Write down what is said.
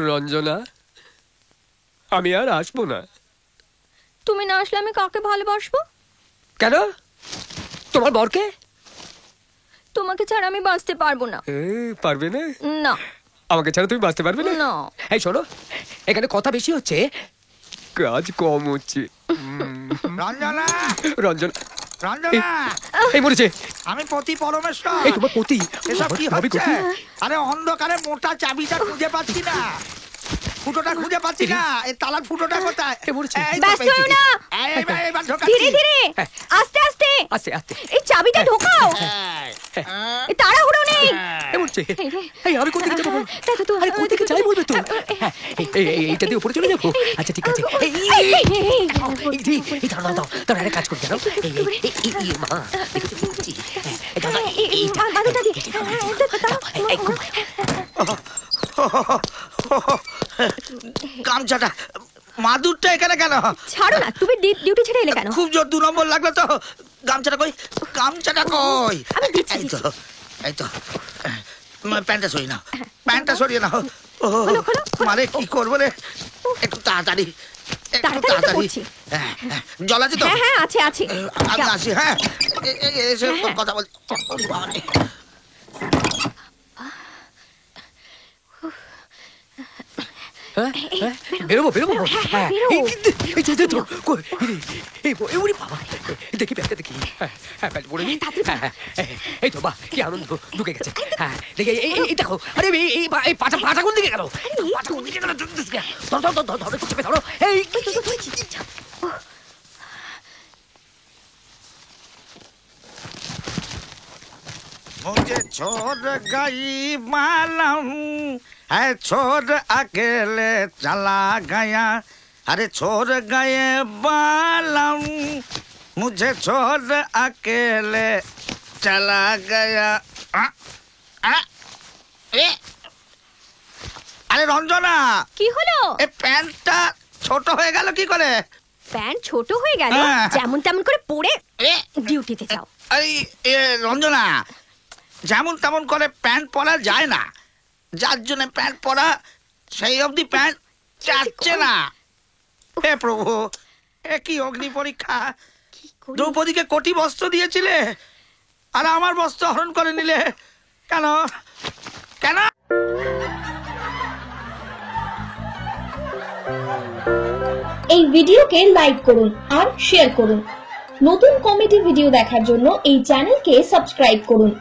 রঞ্জনা, আমি আর আসবো না। তুমি না আসলে আমি কাকে ভালোবাসবো? কেন? তোমার বরকে? তোমাকে ছাড়া আমি বাঁচতে পারবো না। পারবে না? না। আমাকে ছাড়া তুমি বাঁচতে পারবে না? না। এই শোনো, এখানে কথা বেশি হচ্ছে, কাজ কম হচ্ছে। রঞ্জনা, রঞ্জনা, রঞ্জনা, এই মরেছে। আমি পতি পরমেশ্বর। এই তোমার পতি? এসব কি হচ্ছে? আরে অন্ধকারে মোটা চাবিটা খুঁজে পাচ্ছি না, ফুটোটা খুঁজে পাচ্ছি না। এই তালার ফুটোটা কোথায়? ব্যস্ত হও না, ধীরে ধীরে, আস্তে আস্তে আস্তে আস্তে। এই চাবিটা ঢোকাও, তাড়াহুড়ো নেই। এই আমি কোথা থেকে যাবো? আরে কোথা থেকে যাই বলবে তো? এইটা দিয়ে উপরে চলে যাবো? আচ্ছা ঠিক আছে। এই দাঁড়াও দাও, দাঁড়াও, একটা কাজ করতে দাও। মা গামছাটা, মাদুরটা এখানে কেন? ছাড়ো না, তুমি ডিউটি ছেড়ে এলে কেন? খুব জোর 2 নম্বর লাগলো তো। গামছাটা কই? গামছাটা কই? আমি দিচ্ছি। এই তো প্যান্টটা সরিয়ে নাও, প্যান্টটা সরিয়ে নাও। মানে কি করবো রে? একটু তাড়াতাড়ি, একটু তাড়াতাড়ি। জল আছে তো? হ্যাঁ আছে আছে। আমি আসি। হ্যাঁ, এসে কথা বল। বেরোবো বেরোবো। দেখি ব্যাগটা দেখি। পড়ে নি। এই তো বাহ, কি আনন্দ, ঢুকে গেছে। হ্যাঁ দেখি, এই দেখো। আরে এই পাটা কোন দিকে গেল? ধরো। এই मुझे छोड़ गई मालूम है, छोड़ अकेले चला गया। अरे छोड़ गए बालम, मुझे छोड़ अकेले चला गया। আরে রঞ্জনা, কি হলো? এই প্যান্টটা ছোট হয়ে গেল কি করে? প্যান্ট ছোট হয়ে গেল? যেমন তেমন করে পরে ডিউটিতে যাও। আরে রঞ্জনা, যেমন তেমন করে প্যান্ট পরা যায় না, যার জন্য প্যান্ট পরা সেই অবধি প্যান্ট চাচ্ছে না। হে প্রভু, এ কি অগ্নি পরীক্ষা! দ্রৌপদীকে কোটি বস্ত্র দিয়েছিলে, আর আমার বস্ত্র হরণ করে নিলে কেন? কেন? এই ভিডিওকে লাইক করুন আর শেয়ার করুন। নতুন কমেডি ভিডিও দেখার জন্য এই চ্যানেলকে সাবস্ক্রাইব করুন।